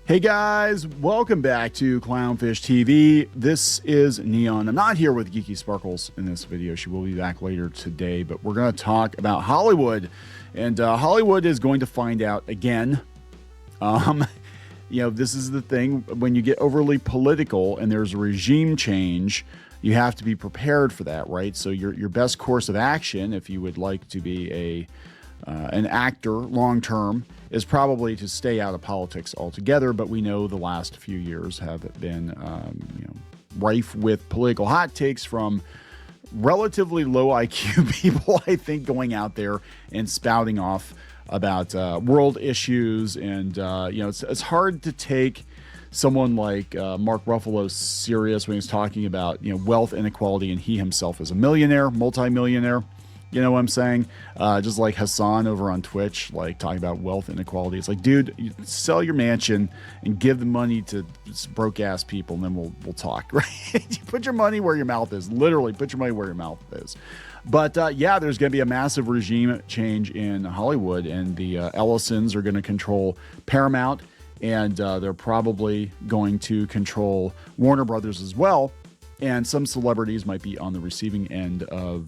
Hey guys, welcome back to Clownfish TV. This is Kneon. I'm not here with Geeky Sparkles in this video. She will be back later today, but we're going to talk about Hollywood. And Hollywood is going to find out again. This is the thing. When you get overly political and there's a regime change, you have to be prepared for that, right? So your best course of action, if you would like to be an actor long term, is probably to stay out of politics altogether. But we know the last few years have been rife with political hot takes from relatively low IQ people, I think, going out there and spouting off about world issues. And it's hard to take someone like Mark Ruffalo serious when he's talking about wealth inequality, and he himself is a millionaire, multimillionaire. You know what I'm saying? Just like Hassan over on Twitch, like talking about wealth inequality. It's like, dude, you sell your mansion and give the money to broke ass people, and then we'll talk, right? You put your money where your mouth is. Literally, put your money where your mouth is. But there's going to be a massive regime change in Hollywood, and the Ellisons are going to control Paramount, and they're probably going to control Warner Brothers as well. And some celebrities might be on the receiving end of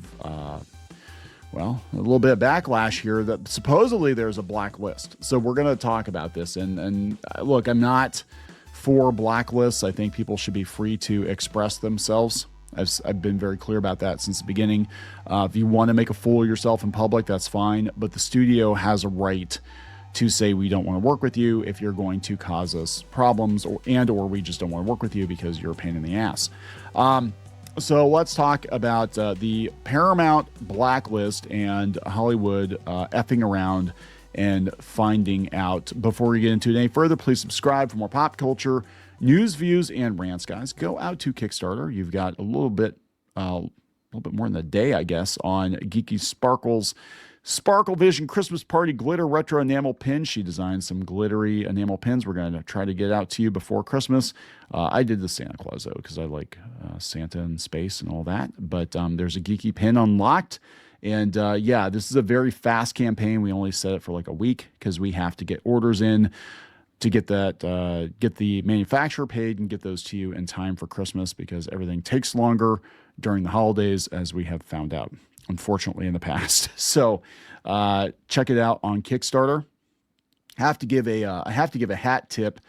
a little bit of backlash here that supposedly there's a blacklist. So we're going to talk about this. And look, I'm not for blacklists. I think people should be free to express themselves. I've been very clear about that since the beginning. If you want to make a fool of yourself in public, that's fine. But the studio has a right to say we don't want to work with you if you're going to cause us problems, or we just don't want to work with you because you're a pain in the ass. So let's talk about the Paramount blacklist and Hollywood effing around and finding out. Before we get into it any further, please subscribe for more pop culture news, views, and rants, guys. Go out to Kickstarter. You've got a little bit more than a day, I guess, on Geeky Sparkles Sparkle Vision Christmas Party Glitter Retro Enamel Pin. She designed some glittery enamel pins. We're going to try to get out to you before Christmas. I did the Santa Claus, though, because I like Santa and space and all that. But there's a geeky pin unlocked. And this is a very fast campaign. We only set it for like a week because we have to get orders in to get that, get the manufacturer paid and get those to you in time for Christmas, because everything takes longer during the holidays, as we have found out, unfortunately, in the past. So check it out on Kickstarter. I have to give a hat tip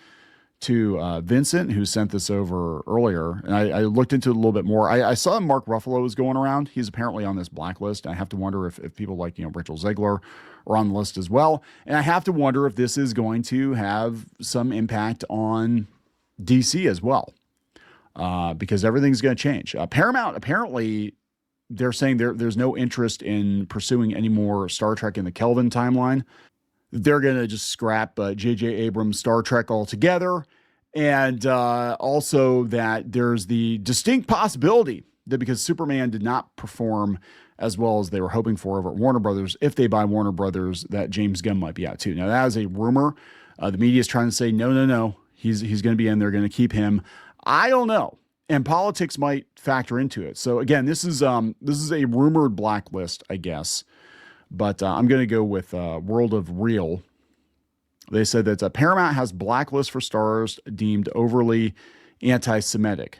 to Vincent, who sent this over earlier. And I looked into it a little bit more. I saw Mark Ruffalo was going around. He's apparently on this blacklist. I have to wonder if people like Rachel Zegler are on the list as well. And I have to wonder if this is going to have some impact on DC as well, because everything's going to change. Paramount, apparently, they're saying there's no interest in pursuing any more Star Trek in the Kelvin timeline. They're going to just scrap J.J. Abrams' Star Trek altogether. And also that there's the distinct possibility that because Superman did not perform as well as they were hoping for over at Warner Brothers, if they buy Warner Brothers, that James Gunn might be out too. Now, that is a rumor. The media is trying to say, no. He's going to be in. They're going to keep him. I don't know. And politics might factor into it. So again, this is a rumored blacklist, I guess. But I'm going to go with World of Real. They said that Paramount has blacklist for stars deemed overly anti-Semitic.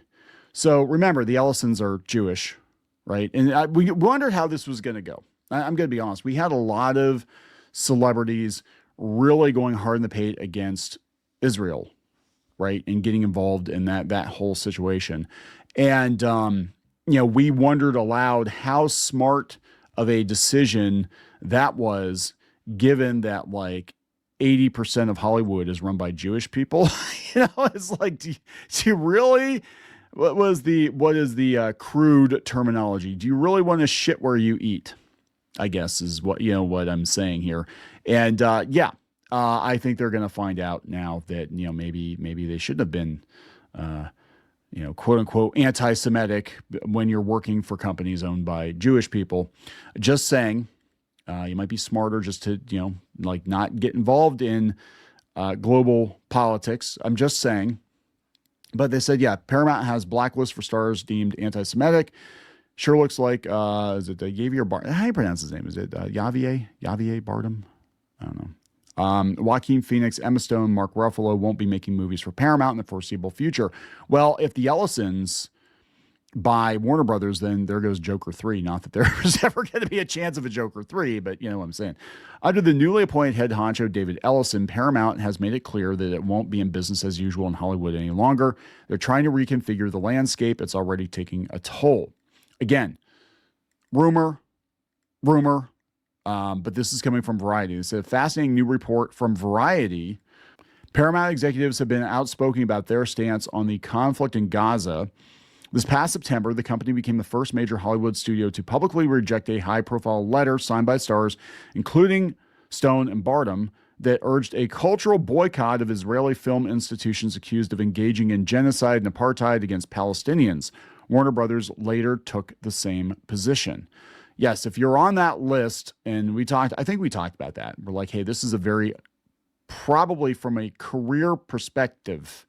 So remember, the Ellisons are Jewish, right? And we wondered how this was going to go. I'm going to be honest. We had a lot of celebrities really going hard in the paint against Israel, right? And getting involved in that whole situation. And, we wondered aloud how smart of a decision that was, given that like 80% of Hollywood is run by Jewish people. It's like, do you really, what is the crude terminology? Do you really want to shit where you eat? I guess is what I'm saying here. And, I think they're going to find out now that, maybe they shouldn't have been, quote unquote, anti-Semitic when you're working for companies owned by Jewish people. Just saying, you might be smarter just to, not get involved in global politics. I'm just saying. But they said, Paramount has blacklist for stars deemed anti-Semitic. Sure looks like, is it Javier Bardem? How do you pronounce his name? Is it Javier Bardem? I don't know. Joaquin Phoenix, Emma Stone, Mark Ruffalo won't be making movies for Paramount in the foreseeable future. Well, if the Ellisons by Warner Brothers, then there goes Joker 3. Not that there's ever going to be a chance of a Joker 3, but you know what I'm saying. Under the newly appointed head honcho, David Ellison, Paramount has made it clear that it won't be in business as usual in Hollywood any longer. They're trying to reconfigure the landscape. It's already taking a toll. Again, rumor, but this is coming from Variety. It's a fascinating new report from Variety. Paramount executives have been outspoken about their stance on the conflict in Gaza. This past September, the company became the first major Hollywood studio to publicly reject a high-profile letter signed by stars, including Stone and Bardem, that urged a cultural boycott of Israeli film institutions accused of engaging in genocide and apartheid against Palestinians. Warner Brothers later took the same position. Yes, if you're on that list, and I think we talked about that. We're like, hey, this is probably from a career perspective,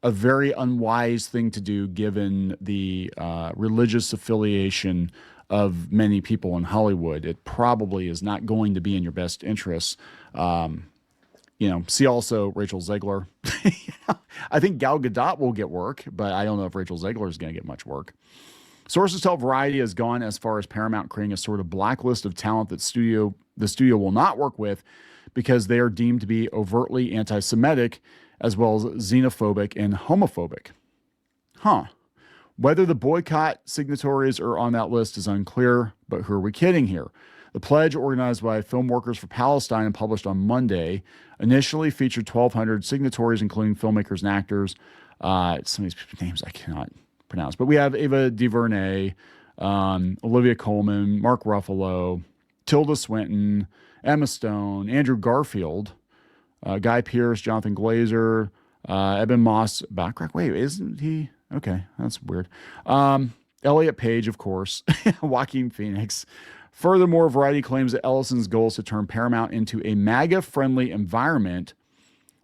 a very unwise thing to do given the religious affiliation of many people in Hollywood. It probably is not going to be in your best interests. See also Rachel Zegler. I think Gal Gadot will get work, but I don't know if Rachel Zegler is going to get much work. Sources tell Variety has gone as far as Paramount creating a sort of blacklist of talent that the studio will not work with because they are deemed to be overtly anti-Semitic as well as xenophobic and homophobic. Whether the boycott signatories are on that list is unclear, but who are we kidding here? The pledge, organized by Film Workers for Palestine and published on Monday, initially featured 1,200 signatories, including filmmakers and actors. Some of these names I cannot pronounce, but we have Ava DuVernay, Olivia Colman, Mark Ruffalo, Tilda Swinton, Emma Stone, Andrew Garfield, Guy Pearce, Jonathan Glazer, Eben Moss, Backrack. Wait, isn't he? Okay, that's weird. Elliott Page, of course, Joaquin Phoenix. Furthermore, Variety claims that Ellison's goal is to turn Paramount into a MAGA-friendly environment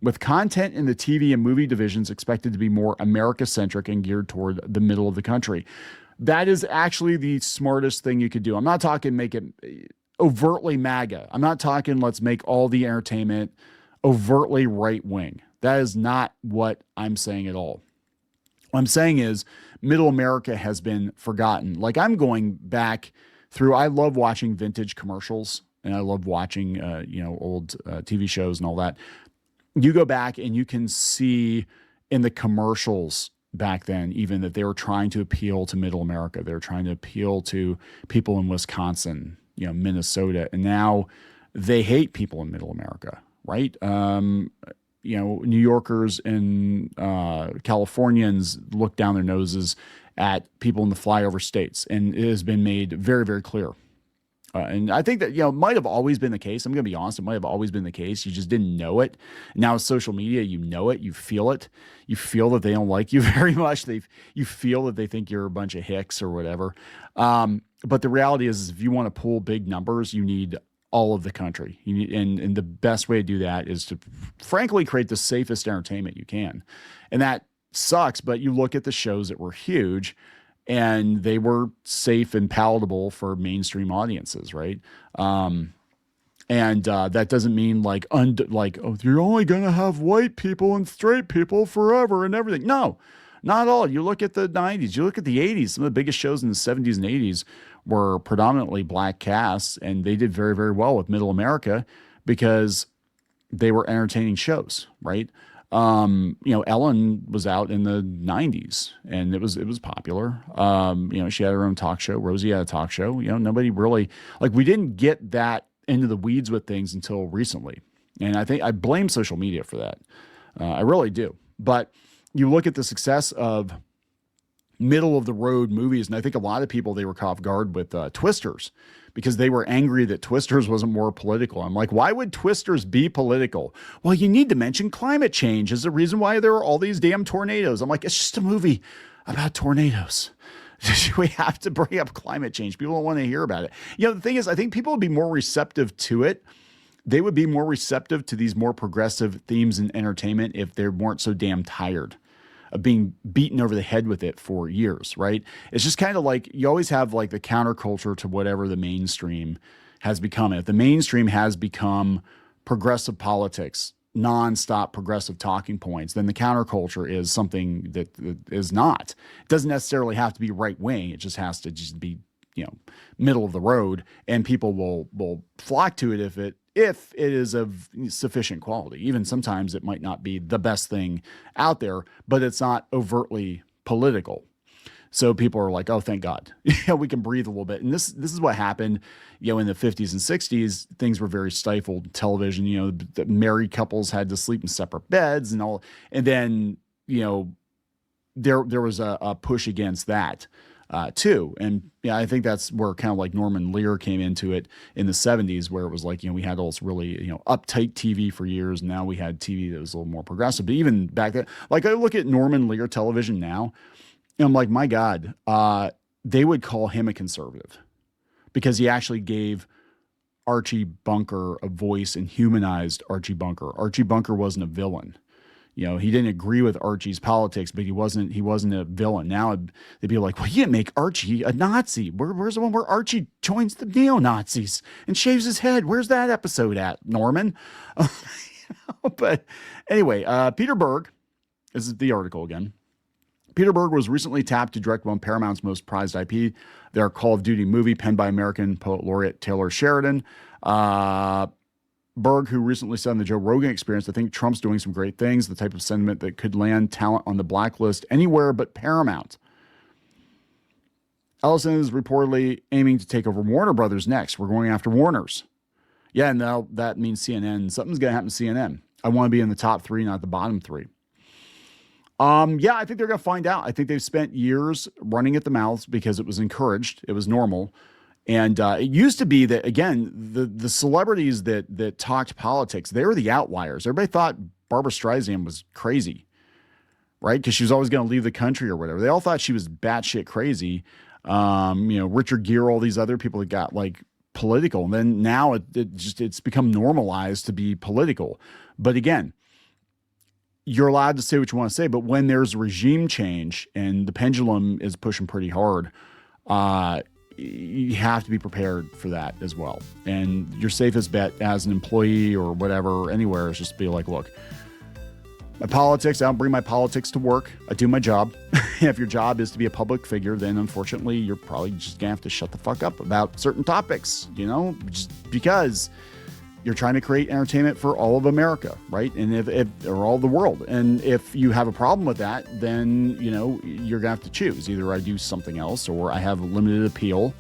with content in the TV and movie divisions expected to be more America-centric and geared toward the middle of the country. That is actually the smartest thing you could do. I'm not talking make it overtly MAGA. I'm not talking let's make all the entertainment overtly right-wing. That is not what I'm saying at all. What I'm saying is middle America has been forgotten. Like I'm going back through, I love watching vintage commercials and I love watching, old TV shows and all that. You go back and you can see in the commercials back then, even that they were trying to appeal to middle America. They were trying to appeal to people in Wisconsin, Minnesota. And now they hate people in middle America, right? New Yorkers and Californians look down their noses at people in the flyover states. And it has been made very, very clear. And I think that, might have always been the case. I'm going to be honest. It might have always been the case. You just didn't know it. Now with social media, you know it. You feel it. You feel that they don't like you very much. You feel that they think you're a bunch of hicks or whatever. But the reality is if you want to pull big numbers, you need all of the country. You need, and the best way to do that is to, frankly, create the safest entertainment you can. And that sucks, but you look at the shows that were huge, and they were safe and palatable for mainstream audiences, right? That doesn't mean you're only going to have white people and straight people forever and everything. No, not at all. You look at the 90s, you look at the 80s, some of the biggest shows in the 70s and 80s were predominantly black casts, and they did very, very well with middle America because they were entertaining shows, right? Ellen was out in the 90s and it was popular. She had her own talk show. Rosie had a talk show. Nobody really, we didn't get that into the weeds with things until recently. And I think I blame social media for that. I really do. But you look at the success of middle of the road movies. And I think a lot of people, they were caught off guard with Twisters because they were angry that Twisters wasn't more political. I'm like, why would Twisters be political? Well, you need to mention climate change as the reason why there are all these damn tornadoes. I'm like, it's just a movie about tornadoes. We have to bring up climate change. People don't want to hear about it. The thing is, I think people would be more receptive to it. They would be more receptive to these more progressive themes in entertainment if they weren't so damn tired of being beaten over the head with it for years, right? It's just kind of like you always have the counterculture to whatever the mainstream has become. If the mainstream has become progressive politics, nonstop progressive talking points, then the counterculture is something that is not. It doesn't necessarily have to be right wing. It just has to just be, middle of the road, and people will flock to it if it is of sufficient quality. Even sometimes it might not be the best thing out there, but it's not overtly political. So people are like, oh, thank God, we can breathe a little bit. And this is what happened, in the 50s and 60s. Things were very stifled. Television, the married couples had to sleep in separate beds and all. And then, there was a push against that too. And I think that's where kind of like Norman Lear came into it in the 70s, where it was like, we had all this really, uptight TV for years. Now we had TV that was a little more progressive. But even back then, like I look at Norman Lear television now, and I'm like, my God, they would call him a conservative because he actually gave Archie Bunker a voice and humanized Archie Bunker. Archie Bunker wasn't a villain. He didn't agree with Archie's politics, but he wasn't a villain. Now they'd be like, well, you didn't make Archie a Nazi. Where's the one where Archie joins the neo-Nazis and shaves his head? Where's that episode at, Norman? But anyway, Peter Berg, this is the article again. Peter Berg was recently tapped to direct one of Paramount's most prized IP, their Call of Duty movie, penned by American poet laureate Taylor Sheridan. Berg, who recently said on the Joe Rogan Experience, I think Trump's doing some great things, the type of sentiment that could land talent on the blacklist anywhere but Paramount. Ellison is reportedly aiming to take over Warner Brothers next. We're going after Warner's. Yeah, and now that means CNN. Something's going to happen to CNN. I want to be in the top 3, not the bottom 3. Yeah, I think they're going to find out. I think they've spent years running at the mouths because it was encouraged. It was normal. And it used to be that, again, the celebrities that talked politics, they were the outliers. Everybody thought Barbara Streisand was crazy, right? Because she was always going to leave the country or whatever. They all thought she was batshit crazy. Richard Gere, all these other people that got like political. And then now it's become normalized to be political. But again, you're allowed to say what you want to say, but when there's regime change and the pendulum is pushing pretty hard, you have to be prepared for that as well. And your safest bet as an employee or whatever, anywhere, is just be like, look, my politics, I don't bring my politics to work. I do my job. If your job is to be a public figure, then unfortunately, you're probably just gonna have to shut the fuck up about certain topics, just because you're trying to create entertainment for all of America, right? And or all the world. And if you have a problem with that, then, you're gonna have to choose. Either I do something else, or I have limited appeal,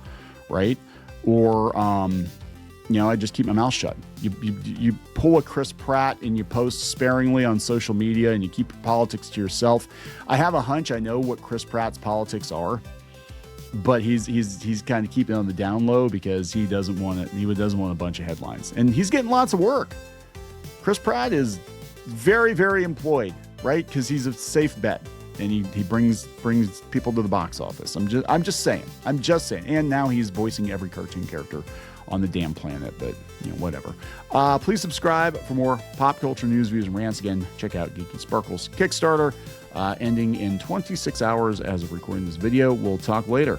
right? Or, I just keep my mouth shut. You pull a Chris Pratt and you post sparingly on social media and you keep your politics to yourself. I have a hunch I know what Chris Pratt's politics are, but he's kind of keeping it on the down low because he doesn't want a bunch of headlines, and he's getting lots of work. Chris Pratt is very, very employed, right? Because he's a safe bet, and he brings people to the box office. I'm just saying. And now he's voicing every cartoon character on the damn planet, but whatever. Please subscribe for more pop culture news, views, and rants. Again, check out Geeky Sparkles Kickstarter, ending in 26 hours as of recording this video. We'll talk later.